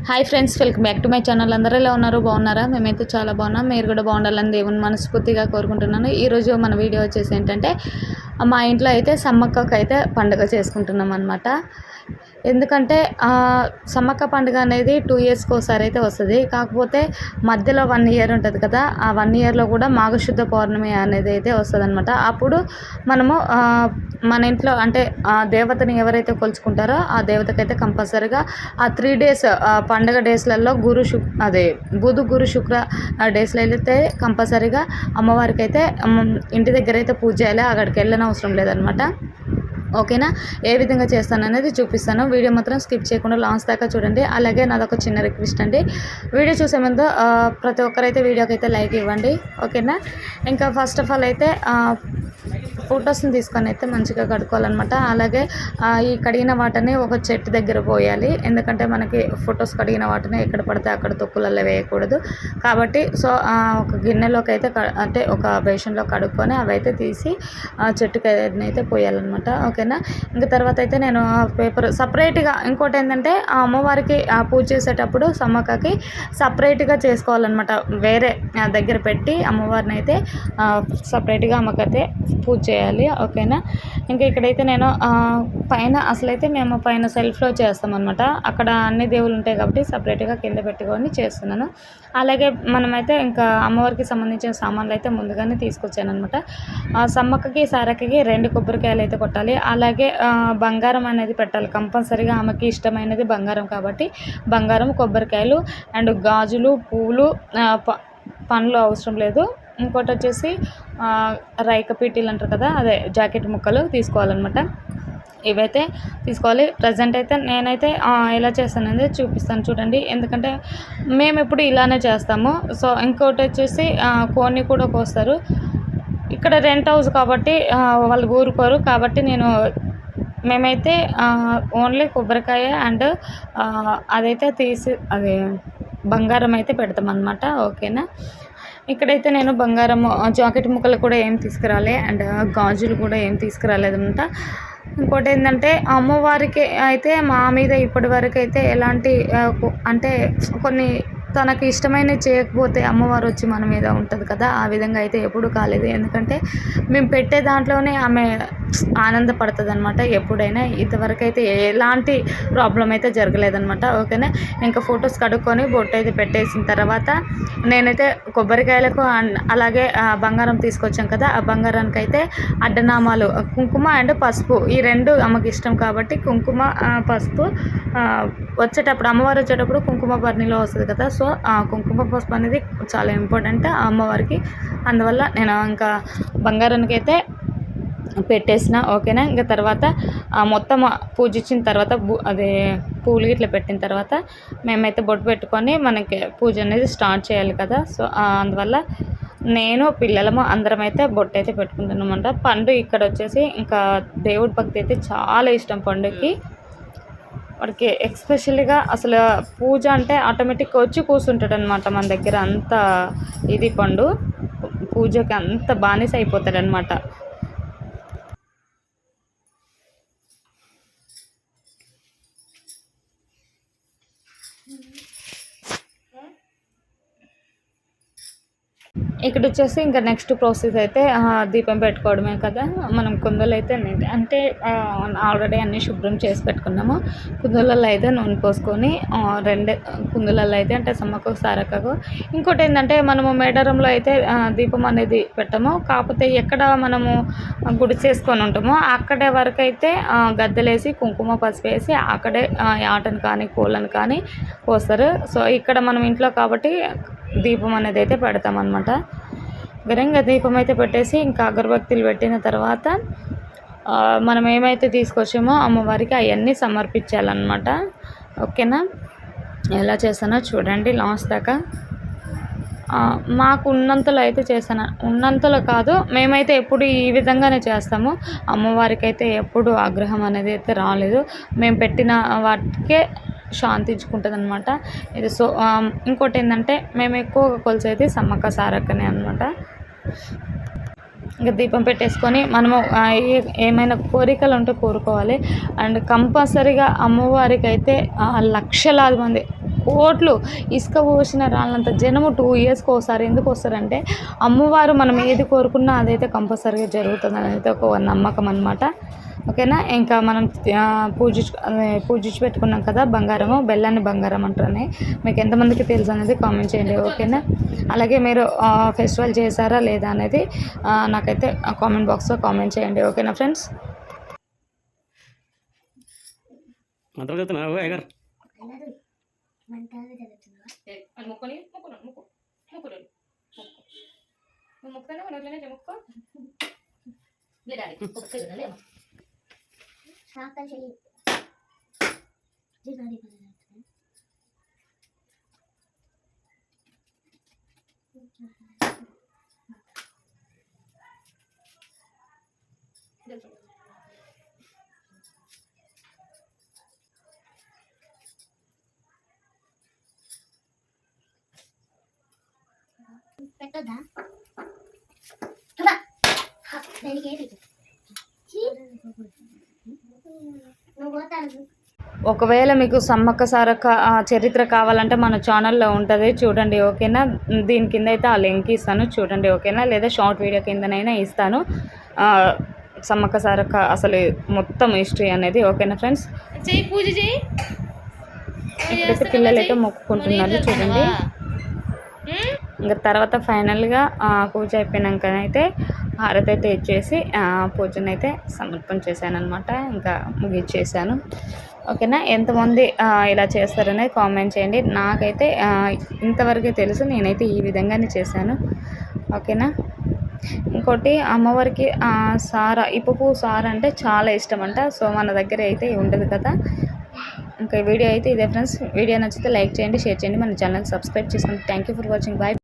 Hi friends, welcome back to my channel. అందరూ ఎలా ఉన్నారు? బాగున్నారా? మేమైతే చాలా బాగున్నాం. మీరు కూడా బాగుండాలని దేవుని మనస్ఫూర్తిగా కోరుకుంటున్నాను. ఈరోజు మన వీడియో వచ్చేసి ఏంటంటే, మా ఇంట్లో అయితే సమ్మక్కకు అయితే పండుగ చేసుకుంటున్నాం అనమాట. ఎందుకంటే సమ్మక్క పండుగ అనేది 2 ఇయర్స్కి ఒకసారి అయితే వస్తుంది. కాకపోతే మధ్యలో 1 ఇయర్ ఉంటుంది కదా, ఆ 1 ఇయర్లో కూడా మాఘశుద్ధ పౌర్ణమి అనేది అయితే వస్తుంది అనమాట. అప్పుడు మనము మన ఇంట్లో అంటే ఆ దేవతని ఎవరైతే కొలుచుకుంటారో ఆ దేవతకైతే కంపల్సరీగా ఆ 3 డేస్ పండుగ డేస్లలో బుధ గురు శుక్ర డేస్లో అయితే కంపల్సరీగా అమ్మవారికి అయితే ఇంటి దగ్గర అయితే పూజ చేయాలి. అక్కడికి వెళ్ళనవసరం లేదనమాట. ఓకేనా? ఏ విధంగా చేస్తాను అనేది చూపిస్తాను. వీడియో మాత్రం స్కిప్ చేయకుండా లాస్ట్ దాకా చూడండి. అలాగే నాదొక చిన్న రిక్వెస్ట్ అండి, వీడియో చూసే ముందు ప్రతి ఒక్కరైతే వీడియోకి అయితే లైక్ ఇవ్వండి. ఓకేనా? ఇంకా ఫస్ట్ ఆఫ్ ఆల్ అయితే ఫొటోస్ని తీసుకొని అయితే మంచిగా కడుక్కోవాలన్నమాట. అలాగే ఈ కడిగిన వాటిని ఒక చెట్టు దగ్గర పోయాలి. ఎందుకంటే మనకి ఫొటోస్ కడిగిన వాటిని ఎక్కడ పడితే అక్కడ తొక్కులలో వేయకూడదు కాబట్టి ఒక గిన్నెలోకి అయితే అంటే ఒక బేషన్లో కడుక్కొని అవి అయితే తీసి చెట్టుకి అయితే పోయాలన్నమాట. ఓకేనా? ఇంకా తర్వాత అయితే నేను పేపర్ సపరేట్గా, ఇంకోటి ఏంటంటే ఆ అమ్మవారికి పూజ చేసేటప్పుడు సమ్మక్కకి సపరేట్గా చేసుకోవాలన్నమాట. వేరే దగ్గర పెట్టి అమ్మవారిని అయితే సపరేట్గా అమ్మకైతే పూజ చేయాలి. ఓకేనా? ఇంకా ఇక్కడైతే నేను అసలైతే మేము పైన సెల్ఫ్లో చేస్తామన్నమాట. అక్కడ అన్ని దేవుళ్ళు ఉంటాయి కాబట్టి సపరేట్గా కింద పెట్టుకొని చేస్తున్నాను. అలాగే మనమైతే ఇంకా అమ్మవారికి సంబంధించిన సామాన్లు అయితే ముందుగానే తీసుకొచ్చాను అనమాట. సమ్మక్కకి సారక్కకి 2 కొబ్బరికాయలు అయితే కొట్టాలి. అలాగే బంగారం అనేది పెట్టాలి కంపల్సరీగా. ఆమెకి ఇష్టమైనది బంగారం కాబట్టి బంగారం, కొబ్బరికాయలు అండ్ గాజులు, పూలు, పండ్లు అవసరం లేదు. ఇంకోటి వచ్చేసి రైక పీటీలు అంటారు కదా, అదే జాకెట్ ముక్కలు తీసుకోవాలన్నమాట. ఇవైతే తీసుకోవాలి. ప్రజెంట్ అయితే నేనైతే ఎలా చేస్తాననేది చూపిస్తాను చూడండి. ఎందుకంటే మేము ఎప్పుడు ఇలానే చేస్తాము. సో ఇంకోటి వచ్చేసి కోన్ని కూడా కోస్తారు. ఇక్కడ రెంట్ హౌస్ కాబట్టి వాళ్ళు ఊరుకోరు కాబట్టి మేమైతే ఓన్లీ కొబ్బరికాయ అండ్ అదైతే అది బంగారం అయితే పెడతామన్నమాట. ఓకేనా? ఇక్కడైతే నేను బంగారము జాకెట్ ముక్కలు కూడా ఏం తీసుకురాలే అండ్ గాజులు కూడా ఏం తీసుకురాలేదన్నమాట. ఇంకోటి ఏంటంటే అమ్మవారికి అయితే మా మీద ఇప్పటి వరకు అయితే ఎలాంటి అంటే కొన్ని తనకి ఇష్టమైనవి చేయకపోతే అమ్మవారు వచ్చి మన మీద ఉంటుంది కదా, ఆ విధంగా అయితే ఎప్పుడూ కాలేదు. ఎందుకంటే మేము పెట్టే దాంట్లోనే ఆమె ఆనందపడుతుంది అనమాట ఎప్పుడైనా. ఇంతవరకు అయితే ఎలాంటి ప్రాబ్లం అయితే జరగలేదన్నమాట. ఓకేనా? ఇంకా ఫొటోస్ కడుక్కొని బొట్టు అయితే పెట్టేసిన తర్వాత నేనైతే కొబ్బరికాయలకు అలాగే బంగారం తీసుకొచ్చాం కదా, ఆ బంగారానికి అయితే అడ్డనామాలు కుంకుమ అండ్ పసుపు, ఈ 2 ఆమెకి ఇష్టం కాబట్టి కుంకుమ, పసుపు వచ్చేటప్పుడు అమ్మవారు వచ్చేటప్పుడు కుంకుమ బర్నీలో వస్తుంది కదా. సో కుంకుమ పసుపు అనేది చాలా ఇంపార్టెంట్ అమ్మవారికి. అందువల్ల నేను ఇంకా బంగారానికి అయితే పెట్టేసిన. ఓకేనా? ఇంకా తర్వాత మొత్తం పూజ ఇచ్చిన తర్వాత పూలు ఇట్లా పెట్టిన తర్వాత మేమైతే బొట్టు పెట్టుకొని మనకి పూజ అనేది స్టార్ట్ చేయాలి కదా. సో అందువల్ల నేను పిల్లలము అందరం అయితే బొట్టు అయితే పెట్టుకుంటున్నామంట. పండు ఇక్కడ వచ్చేసి ఇంకా దేవుడి భక్తి అయితే చాలా ఇష్టం పండుకి. వాడికి ఎక్స్పెషల్గా అసలు పూజ అంటే ఆటోమేటిక్గా వచ్చి కూర్చుంటాడు అనమాట మన దగ్గర. అంత ఇది పండు పూజకి అంత బానిస అయిపోతాడు అనమాట. ఇక్కడ వచ్చేసి ఇంకా నెక్స్ట్ ప్రాసెస్ అయితే దీపం పెట్టుకోవడమే కదా. మనం కుందులు అయితే అంటే ఆల్రెడీ అన్నీ శుభ్రం చేసి పెట్టుకున్నాము. కుందులలో అయితే నూనె పోసుకొని 2 కుందులలో అయితే అంటే సమ్మక్కకు సారక్కకు. ఇంకోటి ఏంటంటే మనము మేడారంలో అయితే దీపం అనేది పెట్టము. కాకపోతే ఎక్కడ మనము గుడి చేసుకొని ఉంటామో అక్కడే వరకు అయితే గద్దెలేసి కుంకుమ పసుపు వేసి అక్కడే ఆటను కానీ కోళ్ళను కానీ పోస్తారు. సో ఇక్కడ మనం ఇంట్లో కాబట్టి దీపం అనేది అయితే పెడతామన్నమాట. ఘనంగా దీపం అయితే పెట్టేసి ఇంకా అగరబత్తులు పెట్టిన తర్వాత మనం ఏమైతే తీసుకొచ్చామో అమ్మవారికి అవన్నీ సమర్పించాలన్నమాట. ఓకేనా? ఎలా చేస్తానో చూడండి లాస్ట్ దాకా. మాకు ఉన్నంతలో అయితే చేస్తాను. ఉన్నంతలో కాదు, మేమైతే ఎప్పుడు ఈ విధంగానే చేస్తాము. అమ్మవారికి అయితే ఎప్పుడు ఆగ్రహం అనేది అయితే రాలేదు. మేము పెట్టిన వాటికే శాంతించుకుంటుంది అనమాట ఇది. సో ఇంకోటి ఏంటంటే మేము ఎక్కువగా కొలిసేది సమ్మక్క సారక్కనే అనమాట. ఇంకా దీపం పెట్టేసుకొని మనము ఏమైనా కోరికలు ఉంటే కోరుకోవాలి. అండ్ కంపల్సరీగా అమ్మవారికి అయితే లక్షలాది మంది కోట్లు ఇసుక పోసిన రాళ్ళంత జనము 2 ఇయర్స్కి ఒకసారి ఎందుకు వస్తారంటే అమ్మవారు మనం ఏది కోరుకున్నా అదైతే కంపల్సరీగా జరుగుతుంది అనేది ఒక నమ్మకం అనమాట. ఓకేనా. ఇంకా మనం పూజించి పెట్టుకున్నాం కదా బంగారము, బెల్లాన్ని బంగారం అంటారని మీకు ఎంతమందికి తెలుసు అనేది కామెంట్ చేయండి. ఓకేనా. అలాగే మీరు ఫెస్టివల్ చేశారా లేదా అనేది నాకైతే కామెంట్ బాక్స్లో కామెంట్ చేయండి. ఓకేనా ఫ్రెండ్స్. పెట్టొద్దా? ఒకవేళ మీకు సమ్మక్క సారక్క చరిత్ర కావాలంటే మన ఛానల్లో ఉంటుంది చూడండి. ఓకేనా. దీని కింద అయితే ఆ లింక్ ఇస్తాను చూడండి. ఓకేనా. లేదా షార్ట్ వీడియో కిందనైనా ఇస్తాను సమ్మక్క సారక్క అసలు మొత్తం హిస్టరీ అనేది. ఓకేనా ఫ్రెండ్స్. పూజ చేయి. ఇప్పుడైతే పిల్లలు అయితే మొక్కుకుంటున్నారు చూడండి. ఇంకా తర్వాత ఫైనల్గా పూజ అయిపోయినాకనైతే హారతి అయితే ఇచ్చేసి పూజనైతే సమర్పణ చేశాను అనమాట. ఇంకా ముగిచ్చేసాను. ఓకేనా. ఎంతమంది ఇలా చేస్తారనేది కామెంట్ చేయండి. నాకైతే ఇంతవరకే తెలుసు, నేనైతే ఈ విధంగానే చేశాను. ఓకేనా. ఇంకోటి అమ్మవారికి సార ఇప్పు సార అంటే చాలా ఇష్టం అంట. సో మన దగ్గర అయితే ఉండదు కదా. ఇంకా వీడియో అయితే ఇదే ఫ్రెండ్స్. వీడియో నచ్చితే లైక్ చేయండి, షేర్ చేయండి, మన ఛానల్ సబ్స్క్రైబ్ చేసుకోండి. Thank you for watching. Bye.